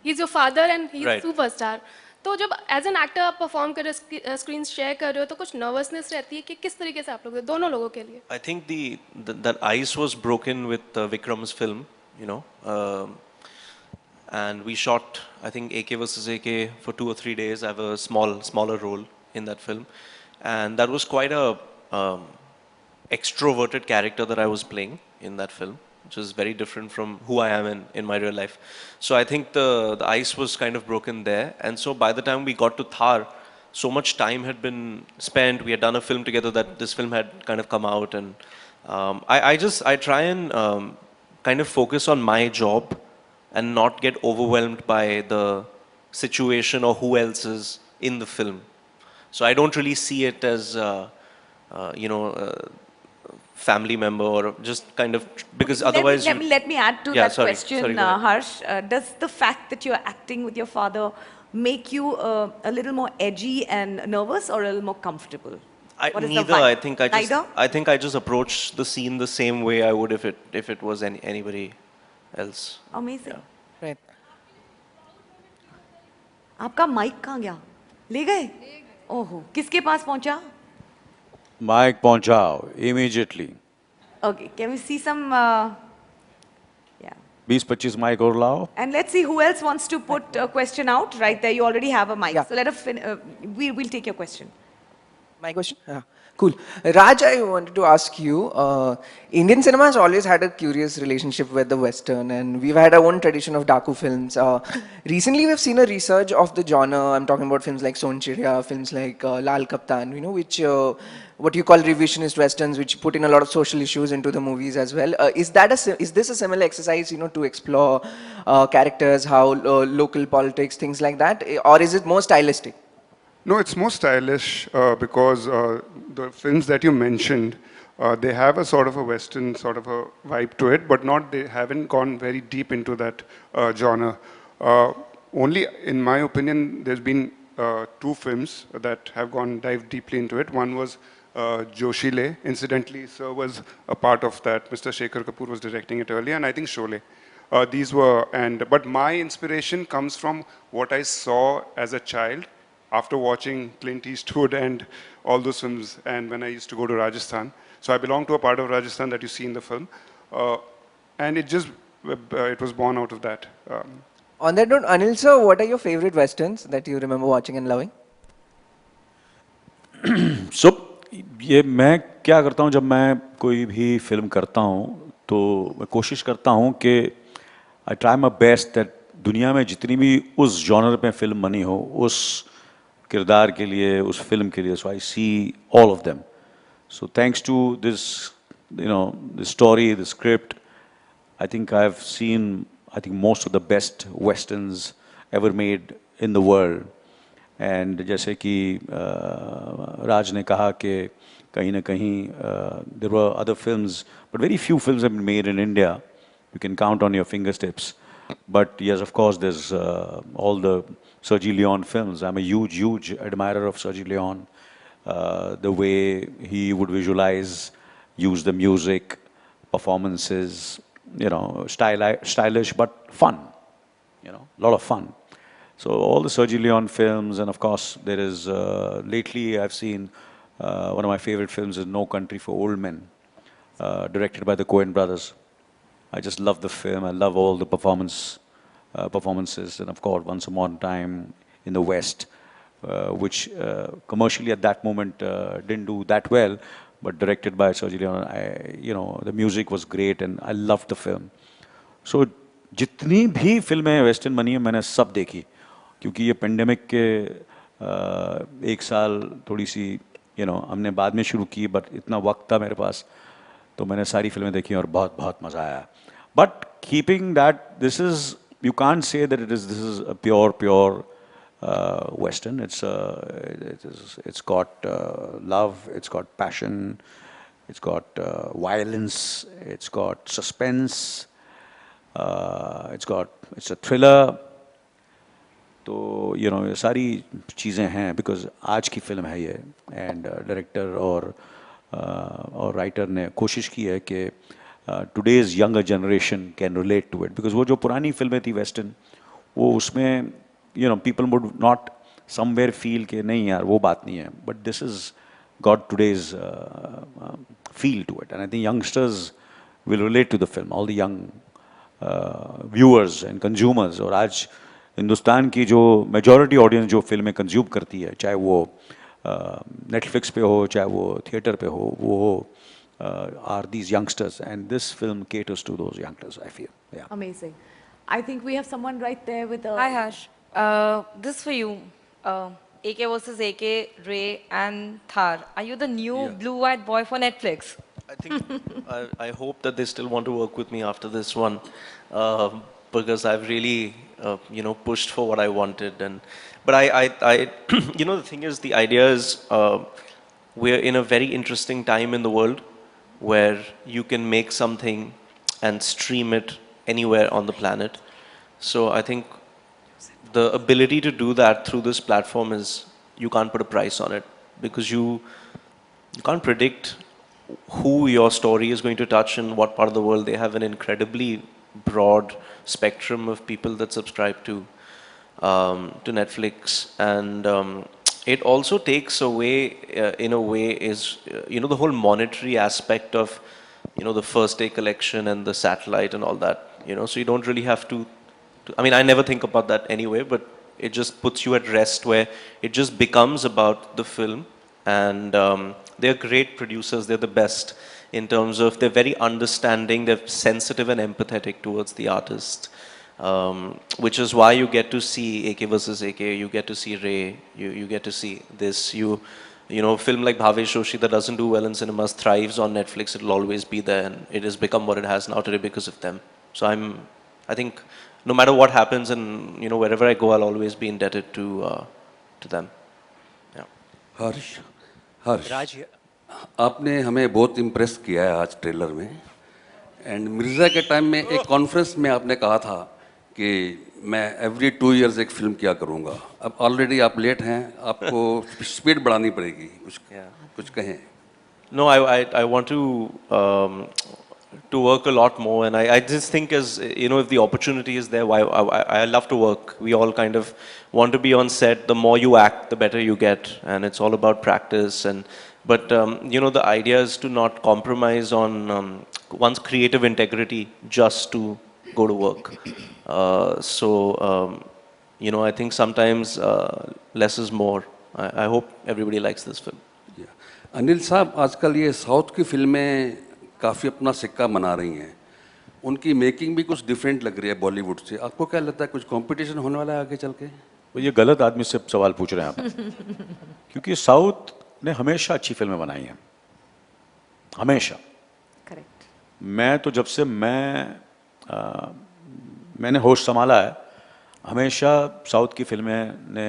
He is your father and he is Right. Superstar. तो जब as an actor आप perform कर रहे हो, स्क्रीन शेयर कर रहे हो, तो कुछ नर्वसनेस रहती है कि किस तरीके से आप लोग दोनों लोगों के लिए? I think that ice was broken with Vikram's film, you know, and we shot, I think, AK versus AK for 2 or 3 days. I have a smaller role in that film, and that was quite a extroverted character that I was playing in that film, which is very different from who I am in my real life. So I think the ice was kind of broken there. And so by the time we got to Thar, so much time had been spent. We had done a film together that this film had kind of come out. And I try and kind of focus on my job and not get overwhelmed by the situation or who else is in the film. So I don't really see it as, you know, family member or just kind of because otherwise let me add to yeah, that sorry, question, sorry, go ahead. Harsh. Does the fact that you're acting with your father make you a little more edgy and nervous, or a little more comfortable? What is the Neither. vibe? I think I just approach the scene the same way I would if it was anybody else. Amazing. Right. आपका mic कहाँ गया? ले गए? ओहो, किसके पास पहुंचा? Mike पहुंचाओ immediately. Okay, can we see some? Yeah. 20-25 mic और लाओ. And let's see who else wants to put a question out. Right there, you already have a mic. Yeah. So let us. We'll take your question. My question? Yeah. Cool. Raj, I wanted to ask you, Indian cinema has always had a curious relationship with the Western, and we've had our own tradition of Daku films. Recently, we've seen a resurge of the genre. I'm talking about films like Son Chiriya, films like Lal Kaptan, you know, which what you call revisionist Westerns, which put in a lot of social issues into the movies as well. Is this a similar exercise, you know, to explore characters, how local politics, things like that, or is it more stylistic? No, it's more stylish because the films that you mentioned, they have a sort of a Western sort of a vibe to it, but they haven't gone very deep into that genre. Only, in my opinion, there's been 2 films that have dived deeply into it. One was Joshile. Incidentally, Sir was a part of that. Mr. Shekhar Kapoor was directing it earlier, and I think Sholay. But my inspiration comes from what I saw as a child after watching Clint Eastwood and all those films, and when I used to go to Rajasthan. So I belong to a part of Rajasthan that you see in the film. And it was born out of that. On that note, Anil sir, what are your favorite Westerns that you remember watching and loving? So, ये मैं क्या करता हूँ जब मैं कोई भी film करता हूँ तो मैं कोशिश करता हूँ कि I try my best that दुनिया में जितनी भी उस जॉनर पे फिल्म बनी हो उस किरदार के लिए उस फिल्म के लिए so I see all of them. So thanks to this, you know, the story, the script, I think I've seen most of the best westerns ever made in the world. And जैसे कि राज ने कहा कि कहीं ना कहीं there were other films, but very few films have been made in India. You can count on your fingertips. But yes, of course, there's all the Sergio Leone films. I'm a huge admirer of Sergio Leone. The way he would visualize, use the music, performances, you know, stylish but fun, you know, a lot of fun. So all the Sergio Leone films, and of course there is, lately I've seen one of my favorite films is No Country for Old Men, directed by the Coen brothers. I just love the film. I love all the performances, and of course, Once Upon a Time in the West, which commercially at that moment didn't do that well, but directed by Sergio Leone. You know, the music was great, and I loved the film. So, जितनी भी फिल्में western बनी हैं मैंने सब देखी, क्योंकि ये पेंडेमिक के एक साल थोड़ी सी हमने बाद में शुरू की, बट इतना वक्त था मेरे पास तो मैंने सारी फिल्में देखी और बहुत बहुत मज़ा आया. But keeping that this is, you can't say that this is a pure Western. It's got love, it's got passion, it's got violence, it's got suspense, it's a thriller. तो ये सारी चीज़ें हैं because आज की फिल्म है ये, and director और राइटर ने कोशिश की है कि today's younger generation can relate to it, because वो जो पुरानी फिल्में थी वेस्टर्न वो उसमें people would not somewhere feel कि नहीं यार वो बात नहीं है, but this is got today's feel to it, and I think youngsters will relate to the film, all the young viewers and consumers. और आज हिंदुस्तान की जो मेजॉरिटी ऑडियंस जो फिल्में कंज्यूम करती है, चाहे वो नेटफ्लिक्स पे हो, चाहे वो थिएटर पे हो, वो are these youngsters, and this film caters to those youngsters, I feel. Yeah. Amazing. I think we have someone right there with a... Hi, Harsh. This for you. AK versus AK, Ray and Thar. Are you the new blue-eyed boy for Netflix? I think I hope that they still want to work with me after this one, because I've really pushed for what I wanted. But I the thing is, the idea is we're in a very interesting time in the world where you can make something and stream it anywhere on the planet. So I think the ability to do that through this platform is, you can't put a price on it, because you can't predict who your story is going to touch and what part of the world. They have an incredibly broad spectrum of people that subscribe to Netflix, and it also takes away, in a way, is the whole monetary aspect of the first day collection and the satellite and all that. So you don't really have to. I mean, I never think about that anyway, but it just puts you at rest, where it just becomes about the film, and they're great producers. They're the best in terms of, they're very understanding, they're sensitive and empathetic towards the artist, which is why you get to see AK versus AK, you get to see Ray, you get to see this, film like Bhavesh Joshi that doesn't do well in cinemas thrives on Netflix. It'll always be there, and it has become what it has now today because of them. So I think no matter what happens, and wherever I go, I'll always be indebted to them. Yeah. हर्ष, हर्ष, राज, आपने हमें बहुत impress किया है आज trailer में, and Mirza के time में एक कॉन्फ्रेंस में आपने कहा था कि मैं एवरी 2 years एक फिल्म किया करूँगा. अब ऑलरेडी आप लेट हैं, आपको स्पीड बढ़ानी पड़ेगी. कुछ कहें. No, I want to work a lot more, and I just think, as if the opportunity is there, I love to work. We all kind of want to be on set. The more you act, the better you get, and it's all about practice. But the idea is to not compromise on one's creative integrity just to go to work. I think sometimes less is more. I hope everybody likes this film. Anil साहब, आजकल ये south की फिल्में काफ़ी अपना सिक्का बना रही हैं. उनकी मेकिंग भी कुछ डिफरेंट लग रही है बॉलीवुड से. आपको क्या लगता है, कुछ कंपटीशन होने वाला है आगे चल के? तो ये गलत आदमी से सवाल पूछ रहे हैं आप. क्योंकि साउथ ने हमेशा अच्छी फिल्में बनाई हैं, हमेशा. Correct. मैं तो जब से मैंने होश संभाला है, हमेशा साउथ की फिल्में ने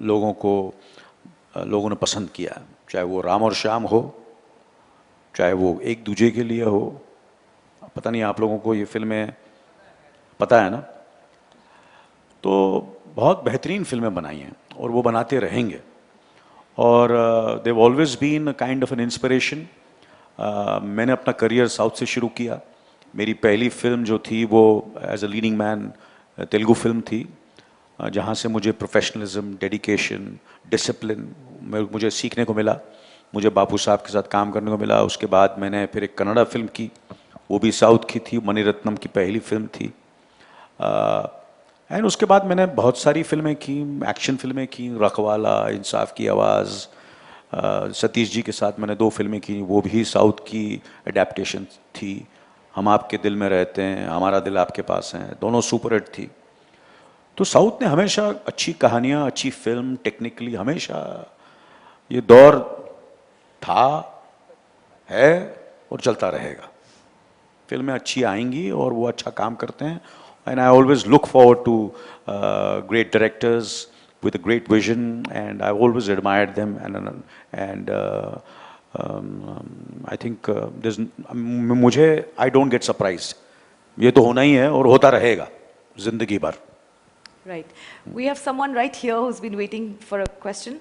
लोगों ने पसंद किया है. चाहे वो राम और श्याम हो, चाहे वो एक दूजे के लिए हो. पता नहीं आप लोगों को ये फिल्में पता है ना. तो बहुत बेहतरीन फिल्में बनाई हैं और वो बनाते रहेंगे. और they have always been kind of an inspiration. मैंने अपना करियर साउथ से शुरू किया. मेरी पहली फिल्म जो थी वो as a leading man Telugu film थी, जहाँ से मुझे प्रोफेशनलिज्म, डेडिकेशन, डिसिप्लिन मुझे सीखने को मिला. मुझे बापू साहब के साथ काम करने को मिला. उसके बाद मैंने फिर एक कन्नड़ा फिल्म की, वो भी साउथ की थी, मणिरत्नम की पहली फिल्म थी. एंड उसके बाद मैंने बहुत सारी फिल्में की, एक्शन फिल्में की, रखवाला, इंसाफ की आवाज़. सतीश जी के साथ मैंने 2 फिल्में की, वो भी साउथ की एडेप्टेशन थी. हम आपके दिल में रहते हैं, हमारा दिल आपके पास है, दोनों सुपरहिट थी. तो साउथ ने हमेशा अच्छी कहानियाँ, अच्छी फिल्म, टेक्निकली हमेशा ये दौर था, है और चलता रहेगा. फिल्में अच्छी आएंगी और वो अच्छा काम करते हैं. And I always look forward to great directors with a great vision, and I always admired them, and I think मुझे I don't get surprised. ये तो होना ही है और होता रहेगा जिंदगी भर. Right. We have someone right here who's been waiting for a question.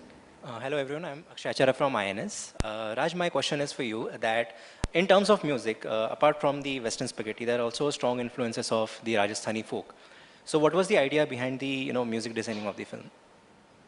Hello everyone, I'm Akshay Acharya from INS. Raj, my question is for you that in terms of music, apart from the Western spaghetti, there are also strong influences of the Rajasthani folk. So what was the idea behind the music designing of the film?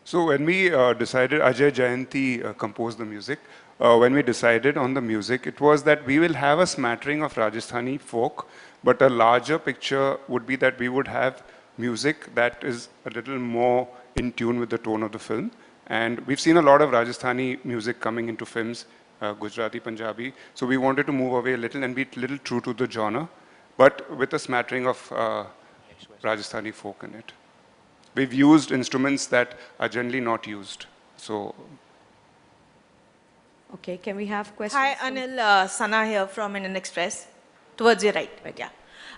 So when we decided, Ajay Jayanti composed the music. When we decided on the music, it was that we will have a smattering of Rajasthani folk, but a larger picture would be that we would have music that is a little more in tune with the tone of the film. And we've seen a lot of Rajasthani music coming into films, Gujarati, Punjabi. So we wanted to move away a little and be a little true to the genre, but with a smattering of Rajasthani folk in it. We've used instruments that are generally not used. So, Okay, can we have questions? Hi, Anil. Sana here from Indian Express. Towards your right. Yeah.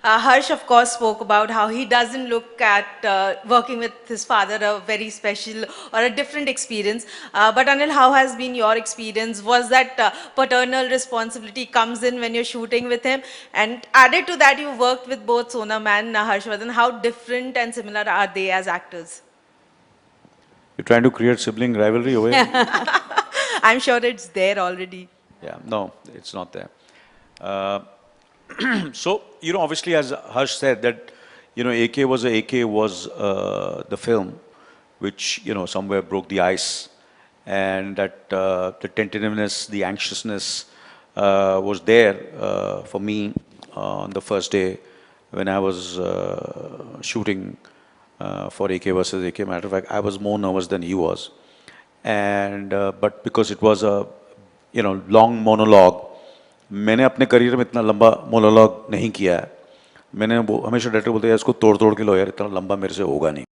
Harsh, of course, spoke about how he doesn't look at working with his father a very special or a different experience. But Anil, how has been your experience? Was that paternal responsibility comes in when you're shooting with him? And added to that, you worked with both Sonam and Harshvardhan. How different and similar are they as actors? You're trying to create sibling rivalry over here? I'm sure it's there already. Yeah, no, it's not there. So, obviously, as Harsh said, that, AK was the film which, somewhere broke the ice, and that the tentativeness, the anxiousness was there for me on the first day when I was shooting for AK versus AK. Matter of fact, I was more nervous than he was. And but because it was a long monologue, मैंने अपने career में इतना लंबा monologue नहीं किया है. मैंने हमेशा डायरेक्टर बोलते हैं इसको तोड़ तोड़ के लो यार, इतना लंबा मेरे से होगा नहीं.